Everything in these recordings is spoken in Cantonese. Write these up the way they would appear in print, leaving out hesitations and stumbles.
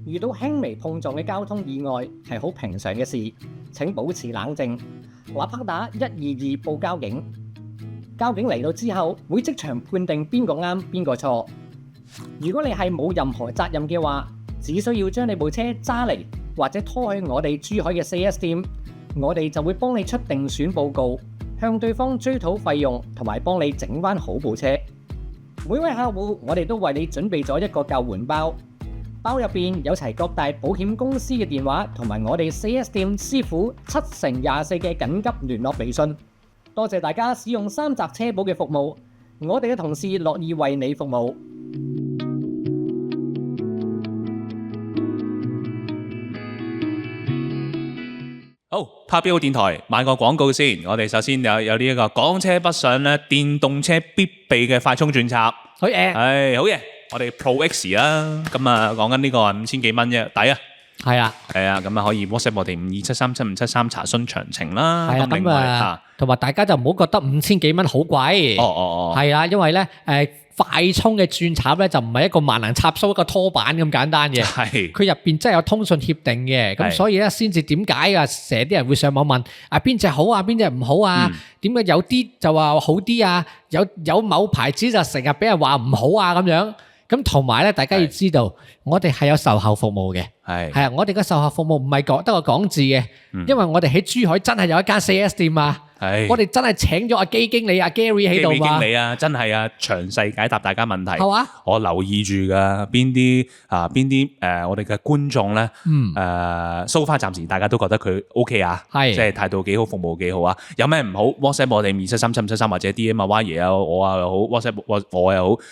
遇到輕微碰撞嘅交通意外係好平常嘅事，請保持冷靜，立刻打122報交警。交警嚟到之後會即場判定邊個啱邊個錯。如果你係冇任何責任嘅話，只需要將你部車揸嚟或者拖去我哋珠海嘅 4S 店，我哋就會幫你出定損報告，向對方追討費用同埋幫你整翻好部車。每位客戶，我哋都為你準備咗一個救援包。包入邊有齊各大保險公司嘅電話，同埋我哋 4S 店師傅7×24嘅緊急聯絡微信。多謝大家使用三澤車保嘅服務，我哋嘅同事樂意為你服務。好，拍標電台買個廣告先。我哋首先有呢一個港車北上咧，電動車必備嘅快充轉插。好嘢，係好嘢。我哋 Pro X 啦，咁啊講緊呢個5000幾蚊啫，抵啊！係啊，係啊，咁啊可以 WhatsApp 我哋52737573查詢詳情啦。係啊，咁另外同埋大家就唔好覺得5000幾蚊好貴。係啊，因為咧快充嘅轉插咧就唔係一個萬能插蘇一個拖板咁簡單嘅，係佢入邊真係有通訊協定嘅，咁所以咧先至點解啊？成日啲人會上網問啊邊隻好啊，邊隻唔好啊？點解有啲就話好啲啊？有某牌子就成日俾人話唔好啊咁樣。咁同埋咧，大家要知道，我哋係有售後服務嘅，係啊，我哋嘅售後服務唔係得個講字嘅，因為我哋喺珠海真係有一間 4S 店啊，我哋真係請咗阿基經理阿 Gary 喺度嘛，經理啊，真係啊，詳細解答大家問題，係嘛？我留意住㗎，邊啲我哋嘅觀眾咧，so far 暫時大家都覺得佢 OK 啊，即係態度幾好，服務幾好啊，有咩唔好 WhatsApp 我哋2737573或者 DM 啊 Y 爺啊，我啊又好 WhatsApp 我又好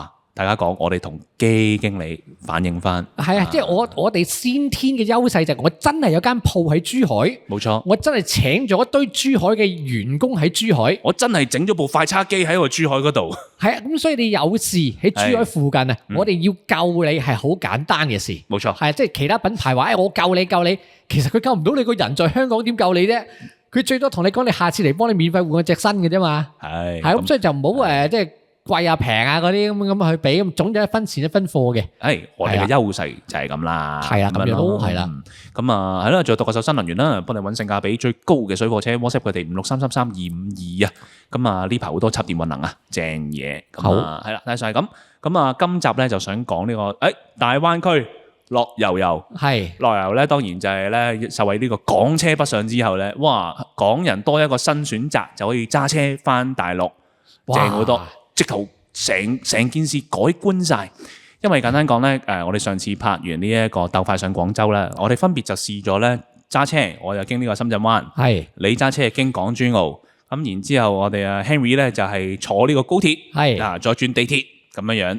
嚇。大家講，我哋同基經理反映翻。係啊，即係我哋先天嘅優勢就係我真係有間鋪喺珠海。冇錯，我真係請咗一堆珠海嘅員工喺珠海。我真係整咗部快叉機喺個珠海嗰度。係啊，咁所以你有事喺珠海附近啊，我哋要救你係好簡單嘅事。冇錯，係啊，即係其他品牌話我救你，其實佢救唔到你個人在香港點救你啫？佢最多同你講，你下次嚟幫你免費換隻新嘅啫嘛。係咁，所以就唔好即係。貴啊平啊嗰啲咁去比，咁總之一分錢一分貨嘅。我哋嘅優勢就係咁啦。係啊，咁樣都係啦。咁啊，係啦，仲有獨角獸新能源啦，幫你揾性價比最高嘅水貨車 WhatsApp 佢哋56333252啊。咁啊呢排好多插電混能啊，正嘢。好係啦，但係就係咁。咁啊，今集咧就想講呢個大灣區樂悠悠。係樂悠悠咧，當然就係咧受惠呢個港車北上之後咧，哇！港人多一個新選擇，就可以揸車翻大陸，正好多。直頭成件事改觀晒，因為簡單講咧，我哋上次拍完呢一個鬥快上廣州咧，我哋分別就試咗咧揸車，我就經呢個深圳灣，係你揸車係經港珠澳，咁然之後我哋啊 Henry 咧就係坐呢個高鐵，係啊再轉地鐵咁樣，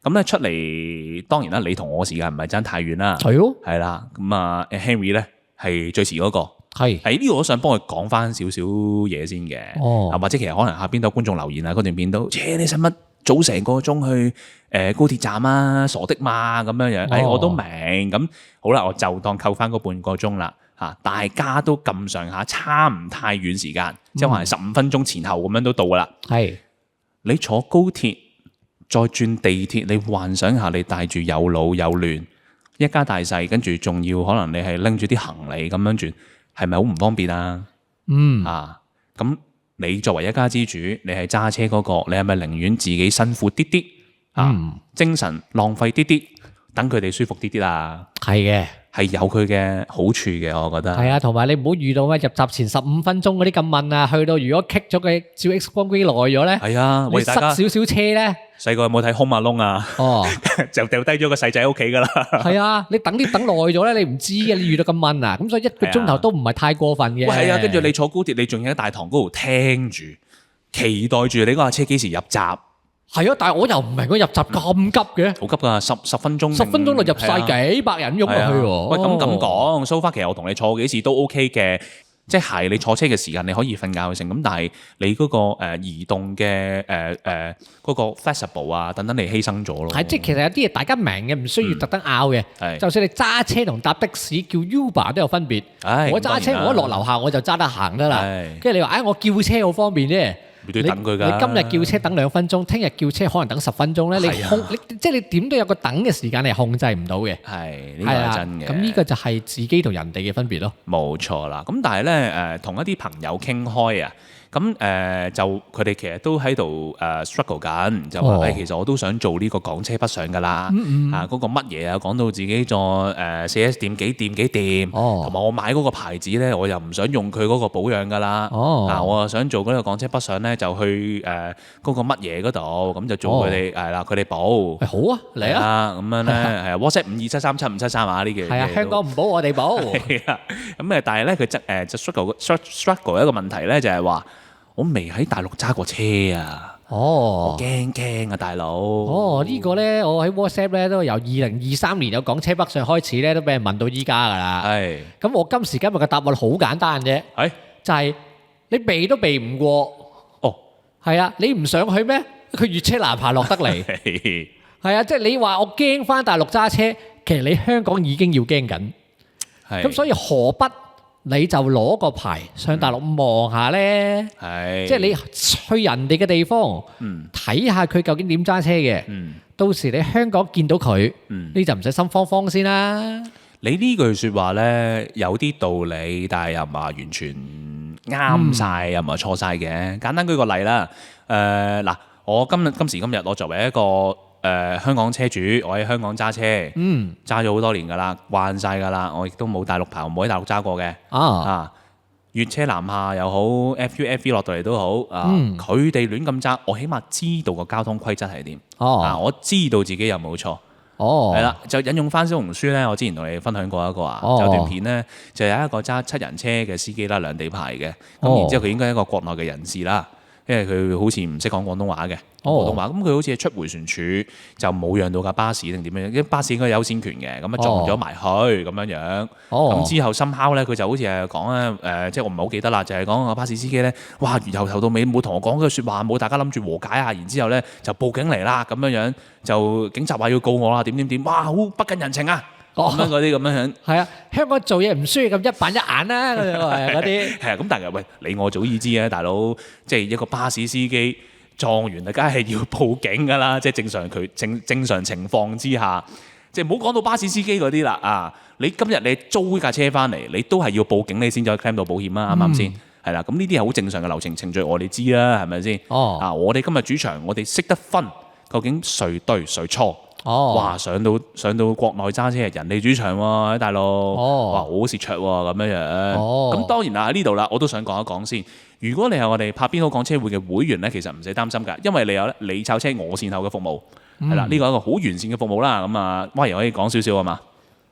咁咧出嚟當然啦，你同我時間唔係爭太遠啦，係咯，係啦，咁啊 Henry 咧係最遲嗰個。係喺呢度，我想幫佢講翻少少嘢先嘅。或者其實可能下邊都有觀眾留言啊，嗰段片都，你使乜早成個鐘去高鐵站啊？傻的嘛咁樣樣。我都明。咁好啦，我就當扣翻嗰半個鐘啦。大家都咁上下，差唔太遠時間，即係可能15分鐘前後咁樣都到噶啦。係你坐高鐵再轉地鐵，你幻想下，你帶住有老有嫩一家大細，跟住仲要可能你係拎住啲行李咁樣轉。係咪好唔方便啊？咁你作為一家之主，你係揸車嗰個，你係咪寧願自己辛苦啲啲，精神浪費啲啲，等佢哋舒服啲啲啊？係嘅，係有佢嘅好處嘅，我覺得。係啊，同埋你唔好遇到咩入閘前15分鐘嗰啲咁問啊，去到如果棘咗佢照 X 光機耐咗咧，係啊，你塞少少車咧。細個有冇睇 Home Alone啊？就掉低咗個細仔喺屋企噶啦。係啊，你等耐咗咧，你唔知嘅，你遇到咁問啊，咁所以1個鐘頭都唔係太過分嘅。係啊，跟住你坐高鐵，你仲要喺大堂嗰度聽住，期待住你嗰架車幾時入閘。係啊，但係我又唔明佢入閘咁急嘅。好急噶，10分鐘。10分鐘就入晒幾百人湧落去喎。喂，咁講，so far其實我同你坐幾次都 OK 嘅。即係你坐車嘅時間你可以瞓覺性咁，但係你嗰個移動嘅嗰個 flexible 啊等等你犧牲咗咯。係，即係其實有啲嘢大家明嘅，唔需要特登拗嘅。就算你揸車同搭的士叫 Uber 都有分別。我揸車我一落樓下我就揸得行得啦。跟住你話我叫車好方便啫。都要等佢㗎。你今日叫車等2分鐘，聽日叫車可能等10分鐘咧。你點都有個等嘅時間，你係控制唔到嘅。係呢個係真嘅。咁呢個就係自己同人哋嘅分別咯。冇錯啦。咁但係咧同一啲朋友傾開啊。咁就佢哋其實都喺度struggle 緊，就話其實我都想做呢個港車北上㗎啦。嗰個乜嘢啊，講到自己做4S 店幾掂，同埋我買嗰個牌子咧，我又唔想用佢嗰個保養㗎啦。我又想做嗰個港車北上咧，就去嗰個乜嘢嗰度，咁就做佢哋係啦，佢哋保。好啊，嚟啊！咁樣咧係 WhatsApp 52737573啊呢嘅。係啊，香港唔保我哋保。咁但係咧佢就 struggle 一個問題咧，就係話。我未喺大陸揸過車啊！我驚啊，大佬！呢個咧，我喺 WhatsApp 咧都由2023年有港車北上開始咧，都俾人問到依家㗎啦。係。咁我今時今日嘅答案好簡單啫。係。就係你避都避唔過。係啊，你唔想去咩？佢越車難爬落得嚟。係啊，即係你話我驚返大陸揸車，其實你香港已經要驚緊。係。咁所以何不？你就攞個牌上大陸望下咧，即係你去人哋嘅地方睇下佢究竟點揸車嘅。到時你香港見到佢，你就唔使心慌慌先啦。你呢句説話咧有啲道理，但係又唔係完全啱晒，又唔係錯晒嘅。簡單舉個例啦，嗱，我今時今日我作為一個香港車主，我喺香港揸車，揸咗好多年㗎啦，慣晒㗎啦，我亦都冇大陸牌，冇喺大陸揸過嘅。粵車南下又好，FUFV 落到嚟都好，佢哋亂咁揸，我起碼知道個交通規則係點。我知道自己有冇錯。係啦，就引用翻小紅書咧，我之前同你分享過一個有段片咧，就有一個揸7人車嘅司機啦，兩地牌嘅，咁然之後佢應該係一個國內嘅人士啦。因為佢好似唔識講廣東話嘅，普通話咁佢好似係出迴旋處就冇讓到架巴士定點樣？因為巴士應該有優先權嘅，咁啊撞咗埋去咁樣樣。咁之後深烤咧，佢就好似係講咧即係我唔係好記得啦，就係講個巴士司機咧，哇由頭到尾冇同我講嗰句説話，冇大家諗住和解啊，然之後咧就報警嚟啦，咁樣樣就警察話要告我啦，點，哇好不近人情啊！咁樣嗰啲咁樣樣，係啊！香港做嘢唔需要咁一板一眼啦，嗰啲係啊！咁但係喂，你我早已知啊，大佬，即係一個巴士司機撞完啊，梗係要報警㗎啦！即係正常情況之下，即係唔好講到巴士司機嗰啲啦啊！你今日你租架車翻嚟，你都係要報警你先至可以 claim 到保險啊，啱唔啱先？係啦，咁呢啲係好正常嘅流程程序，我哋知啦，係咪先？我哋今日主場，我哋識得分究竟誰對誰錯。哇！上到國內揸車係人哋主場喎，喺大陸，哇好蝕卓喎咁樣樣。咁當然啦喺呢度啦，我都想講一講先。如果你係我哋拍邊好港車會嘅會員咧，其實唔使擔心㗎，因為你有你炒車我善後嘅服務，係啦，呢個係一個好完善嘅服務啦。咁啊，威爺可以講少少啊嘛。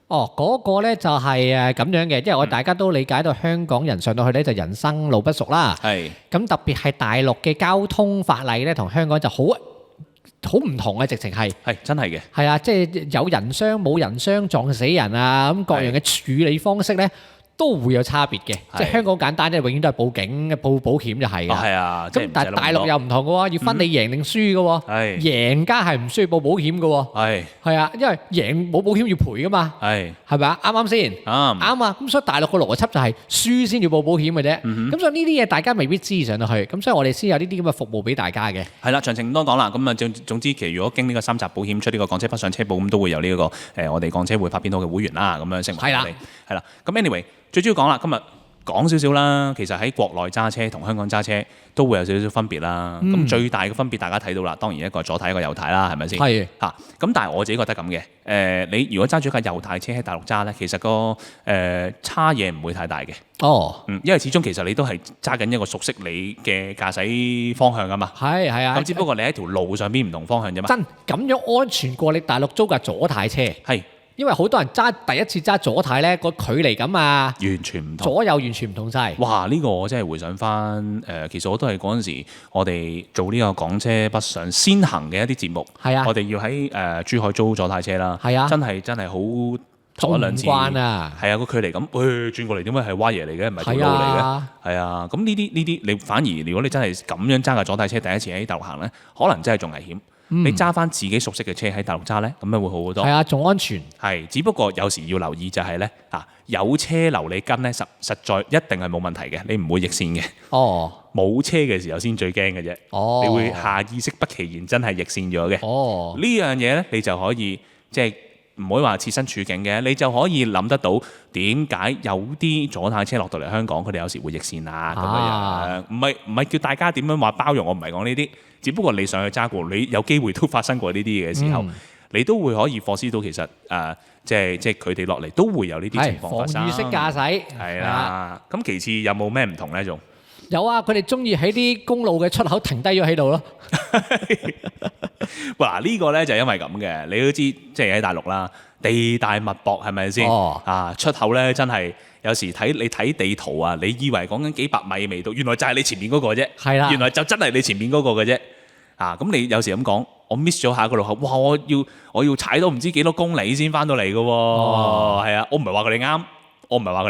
嗰個咧就係咁樣嘅，因為我大家都理解到香港人上到去咧就人生路不熟啦。係。咁特別係大陸嘅交通法例咧，同香港就好唔同嘅，直情係真係嘅，係啊，即係有人傷冇人傷撞死人啊，咁各樣嘅處理方式咧都會有差別嘅。即係香港簡單，即係永遠都係報警報保險就係㗎。係啊，咁但係大陸又唔同嘅喎，要分你贏定輸嘅喎。係贏家係唔需要報保險嘅喎。係啊，因為贏冇保險要賠㗎嘛。係咪啊？啱啱先？啱啊！咁所以大陸個邏輯就係輸先要報保險嘅啫。咁所以呢啲嘢大家未必知上到去，咁所以我哋先有呢啲咁嘅服務俾大家嘅。係啦，詳情唔多講啦。咁啊，總之其實如果經呢個3集保險出呢個港車北上車保，咁都會有呢個我哋港車會發邊套嘅會員啦，咁樣成為我哋係啦。咁 anyway。最主要講啦，今日講少少啦。其實喺國內揸車同香港揸車都會有少少分別啦。咁最大嘅分別大家睇到啦，當然一個左軚一個右軚啦，係咪先？係嚇。咁但係我自己覺得咁嘅。你如果揸住一架右軚車喺大陸揸咧，其實個差嘢唔會太大嘅。因為始終其實你都係揸緊一個熟悉你嘅駕駛方向噶嘛。係啊。咁只不過你喺條路上邊唔同方向啫嘛。真咁樣安全過你大陸租架左軚車。係。因為好多人第一次揸左軚咧，個距離咁啊，完全唔同，左右完全唔同晒。哇！呢個我真係回想翻其實我都係嗰陣時，我哋做呢個港車北上先行嘅一啲節目。係啊，我哋要喺珠海租左軚車啦。係啊，真係好撞一兩次。關啊！係啊，個距離咁，轉過嚟點解係歪爺嚟嘅，唔係條路嚟嘅？係啊，咁呢啲你反而如果你真係咁樣揸架左軚車第一次喺大陸行咧，可能真係仲危險。你揸翻自己熟悉嘅車喺大陸揸咧，咁樣會好好多。係啊，仲安全。係，只不過有時要留意就係咧有車留你跟咧，實在一定係冇問題嘅，你唔會逆線嘅。哦，冇車嘅時候先最驚嘅啫。哦，你會下意識不其然真係逆線咗嘅。哦，呢樣嘢咧，你就可以即係唔可以話設身處境嘅，你就可以諗得到點解有啲左軚車落到嚟香港，佢哋有時會逆線啊咁樣。唔係叫大家點樣話包容，我唔係講呢啲，只不過你上去揸過，你有機會都發生過呢啲嘢嘅時候，你都會可以課思到其實即係佢哋落嚟都會有呢啲情況發生。防禦式駕駛係啦。咁其次有冇咩唔同咧？仲有啊！佢哋中意喺啲公路嘅出口停低咗喺度咯。嗱呢個咧就因為咁嘅，你都知即係喺大陸啦，地大物博係咪先？出口咧真係有時你睇地圖啊，你以為講緊幾百米未到，原來就係你前面嗰個啫。係啦，原來就真係你前面嗰個嘅啫。咁你有時咁講，我 miss 咗下一個路口，哇！我要踩到唔知幾多公里先翻到嚟嘅喎。係啊，我唔係話佢哋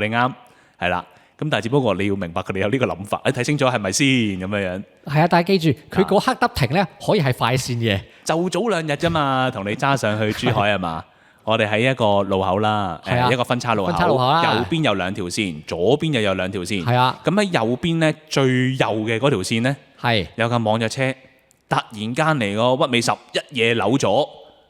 啱，係啦。咁但係只不過你要明白佢哋有呢個諗法，你睇清楚係咪先咁樣？係啊，但係記住佢嗰刻得停咧，可以係快線嘅。就早2日啫嘛，同你揸上去珠海係嘛？我哋喺一個路口啦，一個分叉路口，右邊有2條線，左邊又有2條線。係啊。咁喺右邊咧最右嘅嗰條線咧，係有架網約車突然間嚟個屈尾十一嘢扭咗。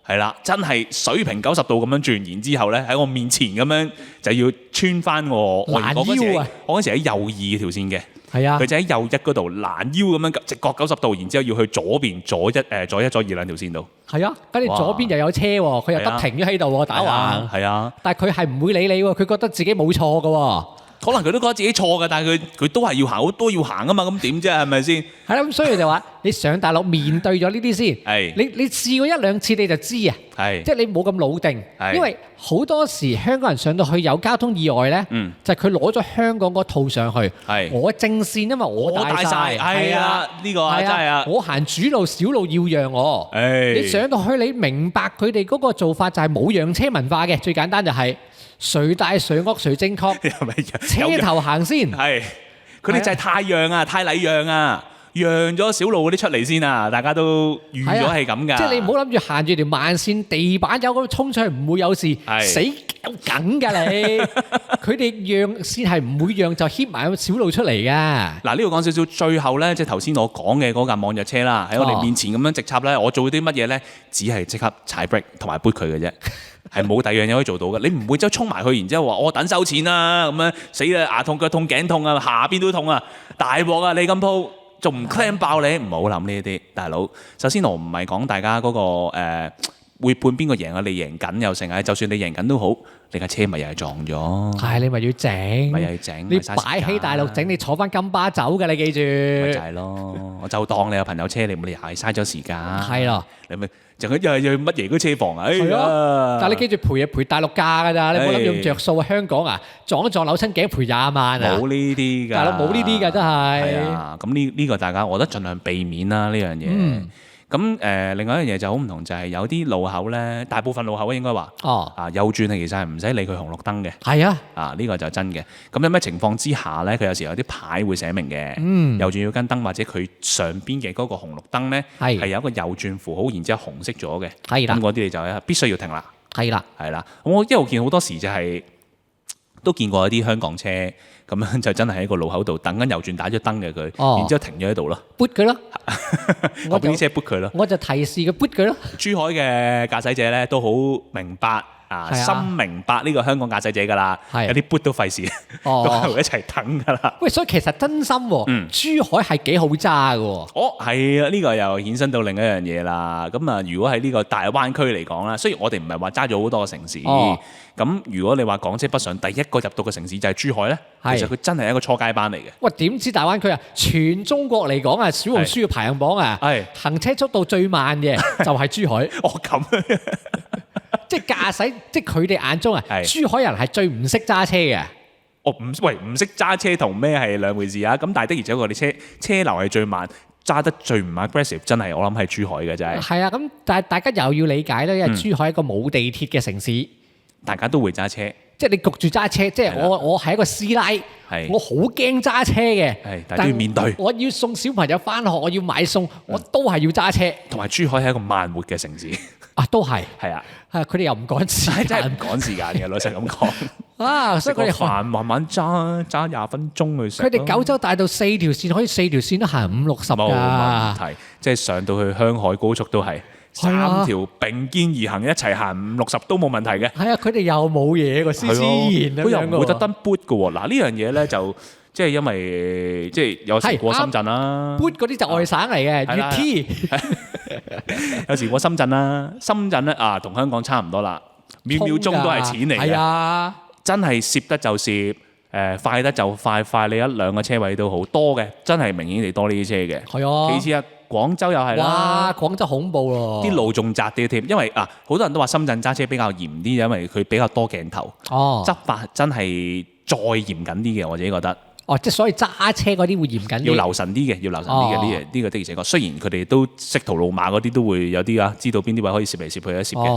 係啦，真係水平90度咁樣轉，然之後咧喺我面前咁樣就要穿翻我攔腰啊！我嗰時喺右2條線嘅，係啊，佢就喺右1嗰度攔腰咁樣直角90度，然之後要去左邊左1、左2兩條線度。係啊，跟住左邊又有車喎，佢又得停咗喺度喎，打橫。係啊，但係佢係唔會理你喎，佢覺得自己冇錯㗎喎。可能佢都覺得自己錯嘅，但係佢都係要行，都要行啊嘛，咁點啫？係咪先？係啦，咁所以就話你上大陸面對咗呢啲先，你試過1、2次你就知啊，即係你冇咁老定，因為好多時香港人上到去有交通意外咧，就係佢攞咗香港嗰套上去，我正線因為我大晒，係啊，呢個真係啊，我行主路小路要讓我，你上到去你明白佢哋嗰個做法就係冇讓車文化嘅，最簡單就係。誰大誰惡誰正確？車頭行先，係佢哋就係太讓啊，太禮讓啊，讓咗小路嗰啲出嚟先啊！大家都預咗係咁㗎。即係你唔好諗住行住條慢線，地板有咁衝出去唔會有事，死梗㗎你！佢哋讓先係唔會讓就 hit 埋小路出嚟㗎。嗱呢個講少少，最後咧即係頭先我講嘅嗰架網約車啦，喺我哋面前咁樣直插咧，我做啲乜嘢咧？只係即刻踩 brake 同埋 boot 佢嘅啫。係冇第二樣嘢可以做到嘅，你唔會即係衝埋去，然之後話我等收錢啦，咁樣死啦，牙痛腳痛頸痛啊，下邊都痛啊，大鑊啊！你咁鋪仲唔 claim 爆你？唔好諗呢啲，大佬。首先我唔係講大家嗰個會判邊個贏啊，你贏緊又成啊，就算你贏緊都好，你架車咪又係撞咗。係你咪要整，咪又要整，你擺喺大陸整，你坐翻金巴走嘅，你記住。咪就係咯，我就當你有朋友車，你又係嘥咗時間。係咯，你咪。就佢又係乜嘢嗰車房啊？係啊！但係你記住賠大陸價㗎咋，你冇諗用着數啊！香港啊，撞一撞扭親頸賠20萬啊！冇呢啲㗎，大陸冇呢啲㗎，真係。係啊，咁呢個大家我覺得盡量避免啦呢樣嘢。咁另外一樣嘢就好唔同，就係有啲路口咧，大部分路口應該話右轉係其實係唔使理佢紅綠燈嘅。係啊，呢個就真嘅。咁有咩情況之下咧，佢有時有啲牌會寫明嘅，右轉要跟燈，或者佢上邊嘅嗰個紅綠燈咧係有一個右轉符號，然之後紅色咗嘅。係啦，咁嗰啲你就必須要停啦。係啦，係啦。我一路見好多時就係都見過一啲香港車。咁樣就真係喺個路口度等緊右轉打咗燈嘅佢，然之後停咗喺度咯，boot 佢咯，我俾啲車 boot 佢咯，我就提示佢 boot 佢咯。珠海嘅駕駛者咧都好明白深明白呢個香港駕駛者㗎啦，有啲 boot 都費事，都喺度一齊等㗎啦。喂，所以其實真心珠海係幾好揸㗎喎。係啊，呢個又衍生到另一樣嘢啦。咁啊，如果喺呢個大灣區嚟講啦，雖然我哋唔係話揸咗好多個城市。咁如果你話港車北上第一個入到嘅城市就係珠海咧，其實佢真係一個初階班嚟嘅。喂，點知大灣區啊？全中國嚟講啊，小紅書嘅排行榜啊，行車速度最慢嘅就係珠海。咁，即係駕駛，即係佢哋眼中啊，珠海人係最唔識揸車嘅。唔識揸車同咩係兩回事啊？咁但係的而且確，你車流係最慢，揸得最唔 aggressive， 真係我諗係珠海嘅真係。係啊，咁但係大家又要理解咧，因為珠海係一個冇地鐵嘅城市。大家都會揸車，即係你焗住揸車，即係我係一個師奶，我好驚揸車嘅，但係都要面對。我要送小朋友翻學，我要買餸，我都係要揸車。同埋珠海係一個慢活嘅城市。都係。係啊，佢哋又唔趕時間，真係唔趕時間嘅，老實咁講。所以佢哋飯慢慢揸20分鐘去食。佢哋九州大道4條線，可以4條線都行50-60㗎。冇問題，即係上到去香海高速都係3條並肩而行，一齊行50-60都冇問題嘅。係啊，佢哋又冇嘢個斯然佢又唔會特登 boot 嘅喎。嗱呢樣嘢咧就即係因為即係有時過深圳啦，boot 嗰啲就外省嚟嘅，粵 T。有時過深圳啦，深圳咧同香港差唔多啦，秒秒鐘都係錢嚟嘅。係啊，真係攝得就攝，快得就快你1-2個車位都好多嘅，真係明顯地多呢啲車嘅。係啊。其次廣州又係啦。哇！廣州恐怖喎。啲路仲窄啲添，因為好多人都話深圳揸車比較嚴啲，因為佢比較多鏡頭。執法真係再嚴謹啲嘅，我自己覺得。即係所以揸車嗰啲會嚴謹啲，要留神啲嘅，呢個的而且確。雖然佢哋都識途路馬嗰啲都會有啲知道邊啲位可以攝嚟攝去一攝嘅。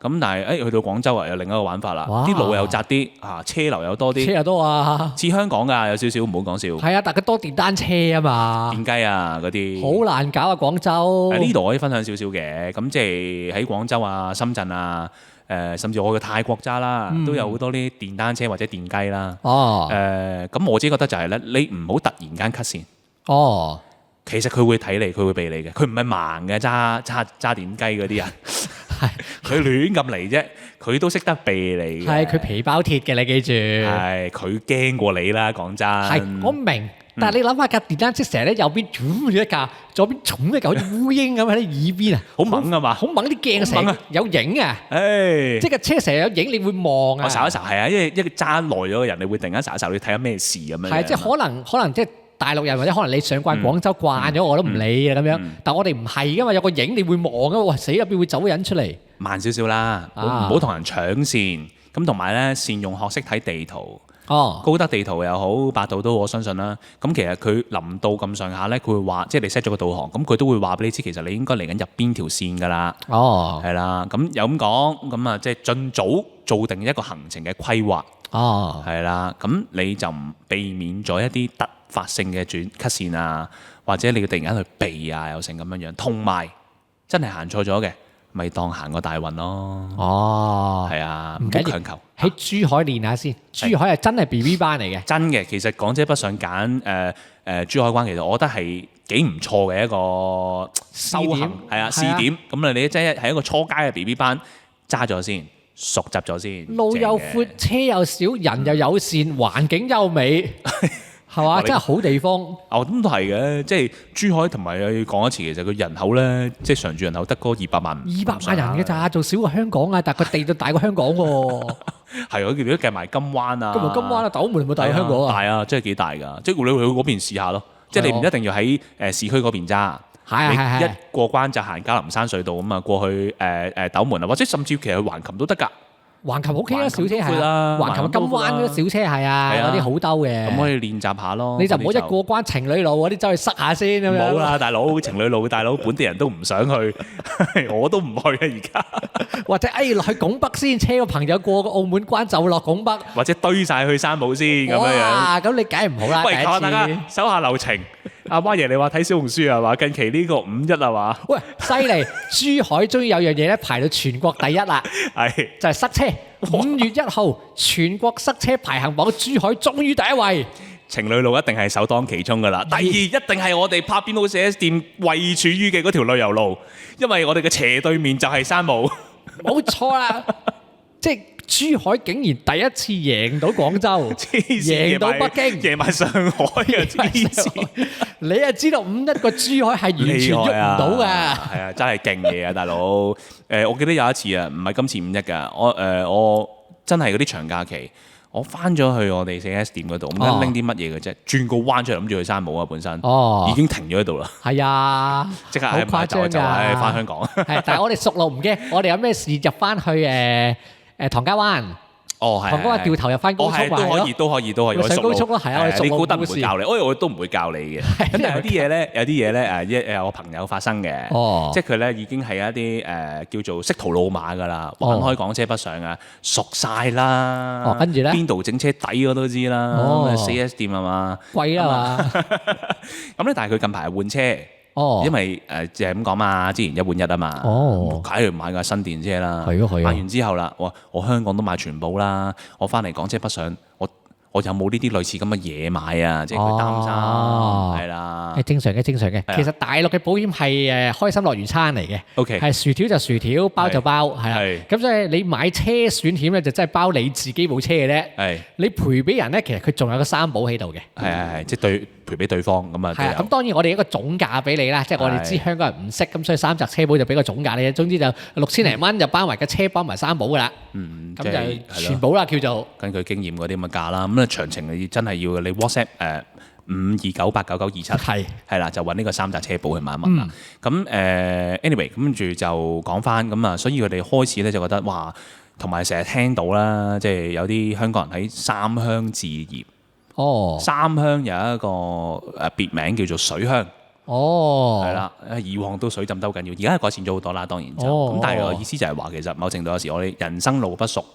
咁但係去到廣州又另一個玩法啦，啲路又窄啲，車流又多啲。車又多啊！似香港㗎，有少少唔好講笑。係啊，但係多電單車啊嘛。電雞嗰啲。好難搞啊！廣州。呢度可以分享少少嘅，咁即係喺廣州深圳甚至我嘅泰國揸啦，都有好多啲電單車或者電雞啦。咁我自己覺得就係咧，你唔好突然間 cut 線。其實佢會睇你，佢會避你嘅。佢唔係盲嘅揸電雞嗰啲人，佢亂咁嚟啫。佢都識得避你嘅。係佢皮包鐵嘅，你記住。係佢驚過你啦，講真。係我明。但係你諗下架電單車成日咧右邊轉一架，左邊重一架，好似烏蠅咁喺你耳邊啊！好猛啊嘛！好猛啲鏡成日有影啊！即係架車成日有影，你會望啊！我睄一睄係啊，因為一個揸耐咗嘅人，你會突然間睄一睄，你睇下咩事咁樣。係即係可能即係大陸人或者可能你上慣廣州慣咗，我都唔理啊咁樣。但我哋唔係噶嘛，有個影你會望啊！哇死入邊會走個人出嚟。慢少少啦，唔好同人搶線。咁同埋咧，善用學識睇地圖。高德地圖又好，百度都好，我相信啦。咁其實佢臨到咁上下咧，佢會話，即係你 set 咗個導航，咁佢都會話俾你知，其實你應該嚟緊入邊條線㗎啦。係啦，咁有咁講，咁即係盡早做定一個行程嘅規劃。係啦，咁你就唔避免咗一啲突發性嘅cut線啊，或者你要突然間去避啊，又成咁樣樣。同埋真係行錯咗嘅，咪當行個大運咯。係啊，唔好強求。喺珠海練下先，珠海係真係 BB 班嚟嘅。真嘅，其實港姐北上揀珠海關，其實我覺得係幾唔錯嘅一個修行，係啊試點。咁你即係一個初階嘅 BB 班，揸咗先，熟習咗先。路又闊，車又少，人又友善，環境優美。係嘛？真係好地方。咁都係嘅，即係珠海同埋要講一次，其實佢人口咧，即係常住人口得嗰200萬。200萬人嘅咋，仲少過香港啊！但係佢地就大過香港喎。係啊，佢哋都計埋金灣啊。金灣啊，斗門咪大過香港啊？大啊，真係幾大㗎！即係你去嗰邊試下咯。即係你唔一定要喺市區嗰邊揸。係。一過關就行嘉林山隧道咁啊，過去斗門啊，或者甚至其實去橫琴都得㗎。橫琴 OK 啦，小車係啊，橫琴金灣嗰啲小車係啊，嗰啲好兜嘅。咁可以練習下咯。你就唔好一過關情侶路嗰啲走去塞下先咁樣。冇啦，大佬，情侶路大佬，本地人都唔想去，我都唔去啊而家。或者落去拱北先，車個朋友過個澳門關就落拱北。或者堆晒去山姆先咁樣樣。咁你梗係唔好啦。喂，求下大家手下留情。阿媽爺，你話睇小紅書係嘛？近期呢個5·1係嘛？喂，犀利！珠海終於有樣嘢咧排到全國第一啦，係就係塞車。5月1號全國塞車排行榜，珠海終於第一位。情侶路一定係首當其衝㗎啦。第二一定係我哋拍邊爐 4S 店位處於嘅嗰條旅遊路，因為我哋嘅斜對面就係山姆。冇錯啦，即係。珠海竟然第一次贏到廣州，贏到北京，贏埋上海嘅黐線！你係知道5·1個珠海係完全喐唔到㗎。係啊，真係勁嘢啊，大佬！我記得有一次啊，唔係今次5·1㗎，我真係嗰啲長假期，我翻咗去我哋4S 店嗰度，咁拎啲乜嘢嘅啫？轉個彎出嚟諗住去山姆啊，本身已經停咗喺度啦。係啊，即刻好誇張㗎，翻香港。係，但係我哋熟路唔驚，我哋有咩事入翻去唐家灣，哦，係。同嗰個掉頭入翻高速都可以，上高速咯，係啊，你高德唔會教你，我都唔會教你嘅。咁但係有啲嘢咧，我朋友發生嘅，即係佢咧已經係一啲叫做識途老馬㗎啦，玩開港車北上啊，熟晒啦。跟住咧，邊度整車底我都知啦。4S 店係嘛？貴啊嘛。咁咧，但係佢近排換車。因為就係咁講嘛，之前1換1啊嘛，梗係買架新電車啦。買完之後啦，我香港都買全保啦，我翻嚟港車北上，我有冇呢啲類似咁嘅嘢買啊？即係佢擔心，係啦。正常嘅。其實大陸嘅保險係開心樂園餐嚟嘅。OK，係薯條就薯條，包就包，係啦。咁所以你買車險險咧，就真係包你自己部車嘅啫。係。你賠俾人咧，其實佢仲有個三保喺度嘅。係，即係賠俾對方咁啊。係啊。咁當然我哋一個總價俾你啦，即係我哋知香港人唔識，咁所以3隻車保就俾個總價你。總之就6000零蚊就包埋架車，包埋三保㗎啦。咁就全保啦，叫做。根據經驗嗰啲咁嘅價啦，咁啊詳情你真係要你 WhatsApp 529899927係啦，就揾呢個3隻車保去問一問啦。咁anyway，跟住就講翻咁啊，所以佢哋開始咧就覺得哇，同埋成日聽到啦，即係有啲香港人喺三鄉置業。三鄉有一個別名叫做水鄉。係啦，以往都水浸得好緊要，而家係改善咗好多啦，當然就咁。但係我意思就係話，其實某程度有時我哋人生路不熟。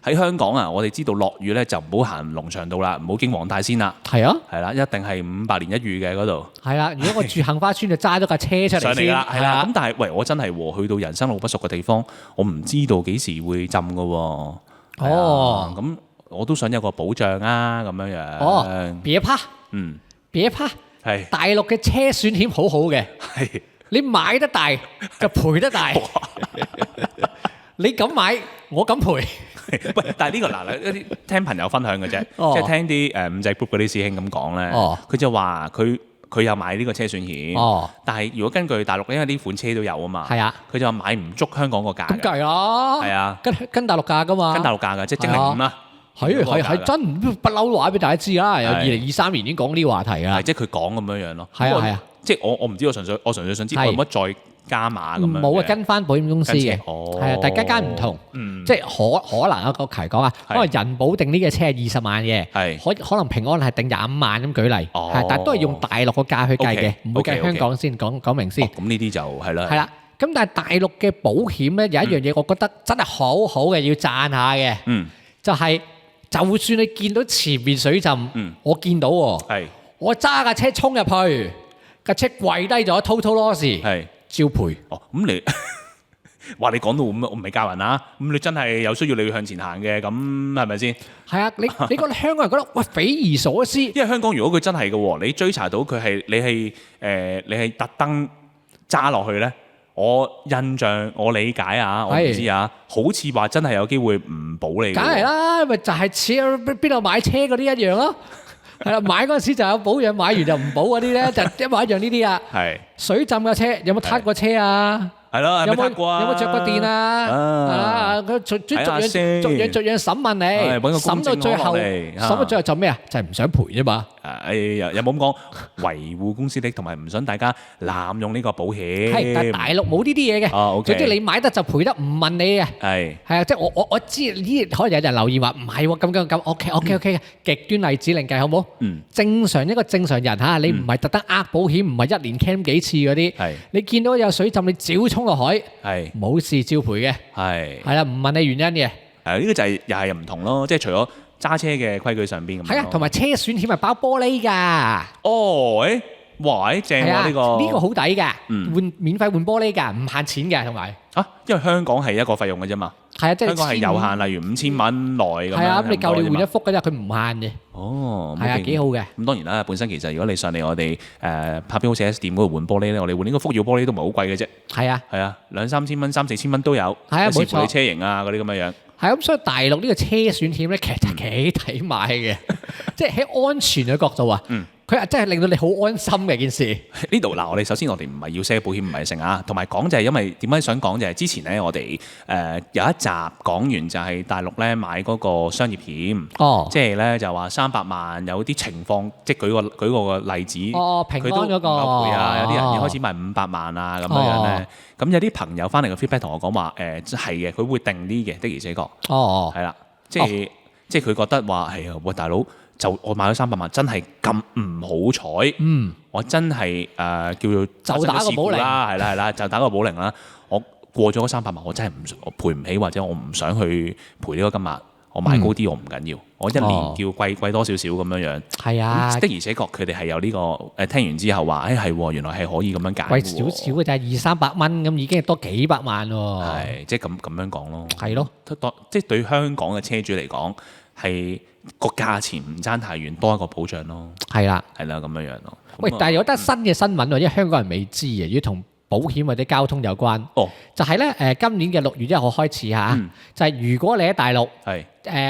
喺香港啊，我哋知道落雨咧就唔好行龍翔道啦，唔好經黃大仙啦。係啊，係啦，一定係500年一遇嘅嗰度。係啦，如果我住杏花村就揸咗架車出嚟先。係啦，咁但係喂，我真係去到人生路不熟嘅地方，我唔知道幾時會浸㗎喎。咁我都想有個保障啊，咁樣樣。別怕，別怕。係大陸嘅車險險好好嘅，你買得大就賠得大。你敢買，我敢賠。喂，但係呢個嗱，一啲聽朋友分享嘅啫，即係聽啲5仔 group 嗰啲師兄咁講咧，佢就話佢有買呢個車險險，但係如果根據大陸，因為呢款車都有啊嘛，係啊，佢就話買唔足香港個價。咁計啦，係啊，跟大陸價噶嘛，跟大陸價㗎，即係精靈5啦。係真不嬲話俾大家知啦，有2023年已經講呢個話題啊，即係佢講咁樣樣咯。係啊，即係我唔知，我純粹想知可唔可以再加碼咁樣。冇啊，跟翻保險公司嘅，係啊，但係間唔同，即係可能啊，個期講啊，可能人保定呢個車係20萬嘅，可能平安係定25萬咁舉例，係，但係都係用大陸個價去計嘅，唔會計香港先講明先。咁呢啲就係啦。係啦，咁但係大陸嘅保險咧有一樣嘢，我覺得真係好好嘅，要讚下嘅，就係。就算你見到前面水浸，我見到喎，我揸架車衝入去，架車跪低咗 total loss， 照賠。咁你話你講到咁，我唔係教人啦。咁你真係有需要你要向前行嘅，咁係咪先？係啊，你覺得香港人覺得喂匪夷所思，因為香港如果佢真係嘅喎，你追查到佢係你係特登揸落去咧。我印象，我理解啊，我唔知啊，好似話真係有機會唔保你。梗係啦，咪就係似邊度買車嗰啲一樣咯。係啦，買嗰陣時就有保養，買完就唔保嗰啲咧，就一模一樣呢啲啊。係水浸嘅車有冇撻過車啊？係咯，有冇着過電啊？佢逐樣審問你，審到最後就咩啊？就係唔想賠啫嘛。有冇咁講？維護公司的，同埋唔想大家濫用呢個保險。係，但係大陸冇呢啲嘢嘅。總之你買得就賠得，唔問你嘅。係啊，即係我知呢，可能有人留言話唔係喎，咁 OK 極端例子另計好冇？正常一個正常人嚇，你唔係特登呃保險，唔係1年 claim 幾次嗰啲。你見到有水浸，你照衝落海，冇事照賠嘅。係啦，唔問你原因嘅。呢個就係又係唔同咯，即係除咗揸車嘅規矩上邊咁。係啊，同埋車損險係包玻璃㗎。哇！正喎呢個好抵㗎，免費換玻璃㗎，唔限錢嘅，同埋因為香港係一個費用嘅啫嘛。係啊，即係香港係有限，例如5000蚊內咁樣。係啊，咁你夠你換一幅㗎啫，佢唔限嘅。係啊，幾好嘅。咁當然啦，本身其實如果你上嚟我哋拍邊好 4S 店嗰度換玻璃咧，我哋換呢個福耀玻璃都唔係好貴嘅啫。係啊，係啊，2-3千蚊、3-4千蚊都有。係啊，冇錯。視乎你車型啊嗰啲咁嘅樣。係咁，所以大陸呢個車險險咧，其實幾抵買嘅，即係喺安全嘅角度啊。佢係真係令到你好安心嘅件事。呢度嗱，我哋首先我哋唔係要 sell 保險，唔係成啊，同埋講就係因為點解想講就係之前咧，我哋有一集講完就係大陸咧買嗰個商業險，即係咧就話300萬有啲情況，即係舉個例子，平安嗰個賠啊，有啲人一開始買500萬啊咁樣咧，咁有啲朋友翻嚟個 feedback 同我講話，係嘅，佢會定啲嘅，的而且確，係啦。即係佢覺得話係啊，喂大佬，就我買咗300萬，真係咁唔好彩，我真係叫做就打個保齡啦，係啦，就打個保齡啦。我過咗嗰300萬，我真係我賠唔起，或者我唔想去賠呢個金額。我買高啲我唔緊要，我一年叫貴多少少咁樣樣。係啊，的而且確佢哋係有呢個聽完之後話，係原來係可以咁樣揀。貴少少嘅就係200-300蚊咁，已經係多幾百萬喎。係即係咁樣講咯。係咯，即係對香港嘅車主嚟講，係個價錢唔爭太遠，多一個保障咯。係啦，咁樣樣咯。喂，但係有得新嘅新聞喎，因為香港人未知啊，如果同保險或者交通有關，就係咧今年嘅6月1號開始嚇，就係如果你喺大陸，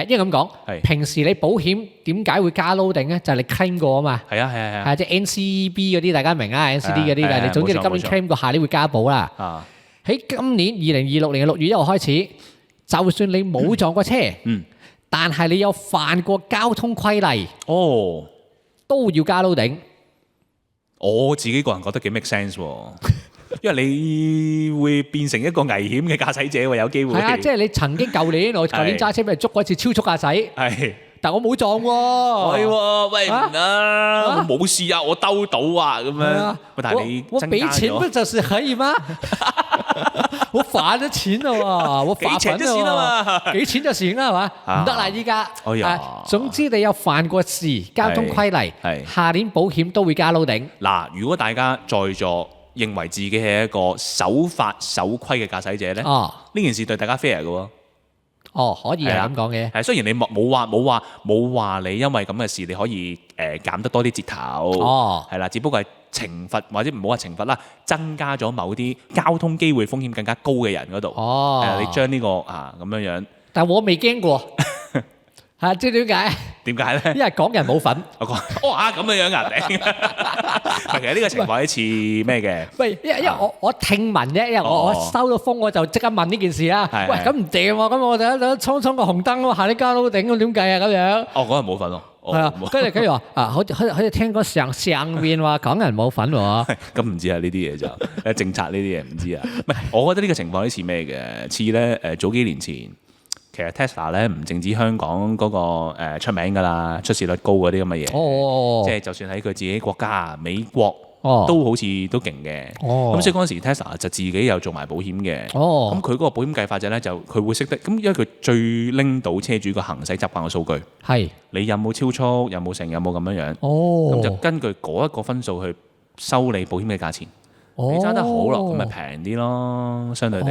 因為咁講，平時你保險點解會加 loading 咧？就係你 claim 過啊嘛，係啊，即係 NCB 嗰啲大家明啊，NCD 嗰啲，但係你總之你今年 claim 過，下年會加保啦。喺今年2026年嘅6月1號開始，就算你冇撞過車，但係你有犯過交通規例，都要加 loading。我自己個人覺得幾 make sense 喎。因為你會變成一個危險嘅駕駛者喎，有機會。係啊，即係你曾經舊年揸車俾人捉過一次超速駕駛。係，但我冇撞喎。係喎，喂唔得，我冇事啊，我兜到啊咁樣。但係你我俾錢不就是可以嗎？我罰咗錢啦喎，我罰錢就行啦嘛，幾錢就行啦係嘛？唔得啦依家。總之你有犯過事，交通規例，下年保險都會加 loading。嗱，如果大家在座認為自己係一個守法守規嘅駕駛者咧，呢件事對大家 fair 嘅喎。可以係咁講嘅。係雖然你冇話你因為咁嘅事你可以減得多啲折頭。係啦，只不過係懲罰或者唔好話懲罰啦，增加咗某啲交通機會風險更加高嘅人嗰度。你將呢個咁樣樣。但我未驚過。知點解？點解咧？因為港人冇份。咁樣樣啊！其實呢個情況係似咩嘅？喂，因為我聽聞啫，因為我收到風我就即刻問呢件事啦。喂，咁唔掂喎，咁我就衝個紅燈喎，下啲加 loading咁點計啊？咁樣。嗰人冇份咯。係啊，跟住佢話好似聽講上面話港人冇份喎。咁唔知啊，呢啲嘢就政策呢啲嘢唔知啊。唔係，我覺得呢個情況係似咩嘅？似咧早幾年前。其實 Tesla 咧唔淨止香港嗰個出名㗎啦，出事率高嗰啲咁嘅嘢，即係就算喺佢自己國家美國都好似都勁嘅。咁所以嗰陣時 Tesla 就自己有做埋保險嘅。咁佢嗰個保險計法就咧就佢會識得，咁因為佢最拎到車主個行駛習慣嘅數據，係你有冇超速，有冇成，有冇咁樣樣，咁就根據嗰一個分數去收你保險嘅價錢。你揸得好咯，咁咪平啲咯，相對地。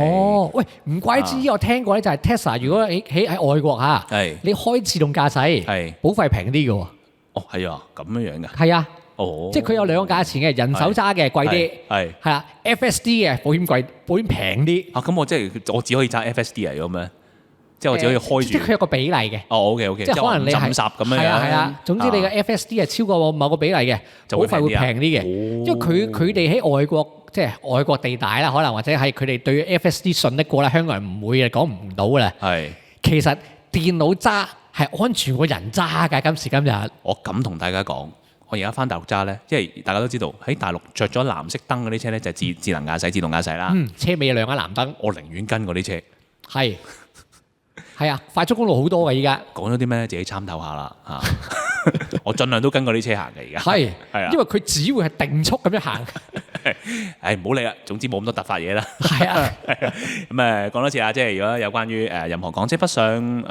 喂，唔怪之我聽過咧，就係 Tesla 如果喺外國嚇，你開自動駕駛，保費平啲嘅喎。係啊，咁樣樣㗎。係啊，即係佢有兩個價錢嘅，人手揸嘅貴啲，係啊 FSD 嘅保險貴，保險平啲。咁我即係我只可以揸 FSD 嚟嘅咩？即係我只可以開住。即係佢有個比例嘅。OK，即係可能你係咁樣。係啊。總之你嘅 FSD 係超過某個比例嘅，保費會平啲嘅。因為佢哋喺外國，即係外國地帶啦，可能或者係佢哋對 FSD 信得過啦，香港人唔會嘅，講唔到嘅啦。係。其實電腦揸係安全過人揸㗎，今時今日。我咁同大家講，我而家翻大陸揸咧，因為大家都知道喺大陸着咗藍色燈嗰啲車咧，就係智能駕駛、自動駕駛啦。車尾有亮緊藍燈。我寧願跟嗰啲車。係。係啊，快速公路好多嘅依家。講咗啲咩？自己參透下啦嚇。我盡量都跟嗰啲車行嘅而家。係啊，因為佢只會係定速咁樣行。唔好理啦，總之冇咁多突發嘢啦。係啊，咁講多次啊，即係如果有關於任何港車北上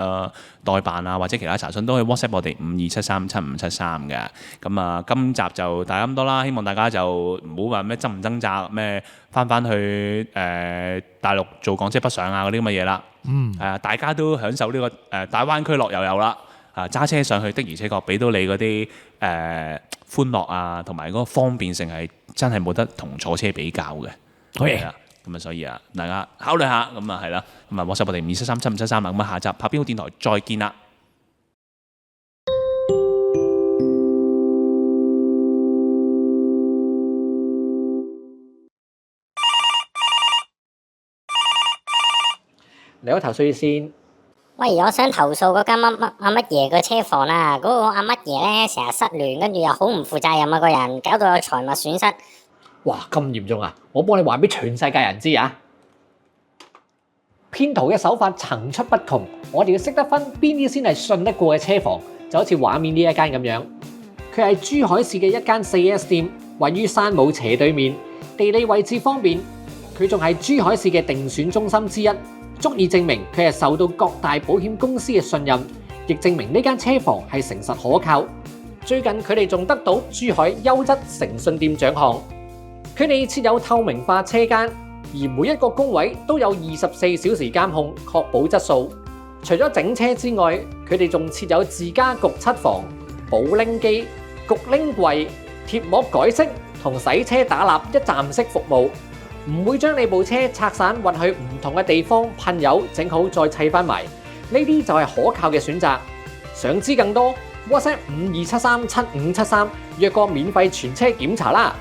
代辦啊，或者其他查詢，都可以 WhatsApp 我哋52737573嘅。咁今集就大家咁多啦，希望大家就唔好話咩掙唔掙扎咩翻去大陸做港車北上啊嗰啲咁嘅嘢啦。大家都享受呢個大灣區樂悠悠啦。揸車上去的而且確俾到你嗰啲歡樂啊，同埋嗰個方便性係真係冇得同坐車比較嘅。係啊，咁所以大家考慮下，咁係啦，咁WhatsApp我哋52737573啦，咁下集拍邊好電台再見啦。你好，投訴先。喂，我想投訴嗰間阿乜爺嘅車房啊！嗰個阿乜爺咧成日失聯，跟住又好唔負責任啊個人，搞到有財物損失。哇，咁嚴重啊！我幫你話俾全世界人知啊！騙徒嘅手法層出不窮，我哋要識得分邊啲先係信得過嘅車房，就好似畫面呢一間咁樣。佢係珠海市嘅一間 4S 店，位於山姆斜對面，地理位置方便。佢仲係珠海市嘅定選中心之一，足以證明佢係受到各大保險公司嘅信任，亦證明呢間車房係誠實可靠。最近佢哋仲得到珠海優質誠信店獎項。佢哋設有透明化車間，而每一個工位都有24小時監控，確保質素。除咗整車之外，佢哋仲設有自家焗漆房、保拎機、焗拎櫃、貼膜改色同洗車打蠟一站式服務，唔會將你部車拆散運去唔同嘅地方噴油整好再砌翻埋。呢啲就係可靠嘅選擇。想知更多 ，WhatsApp 52737573約個免費全車檢查啦！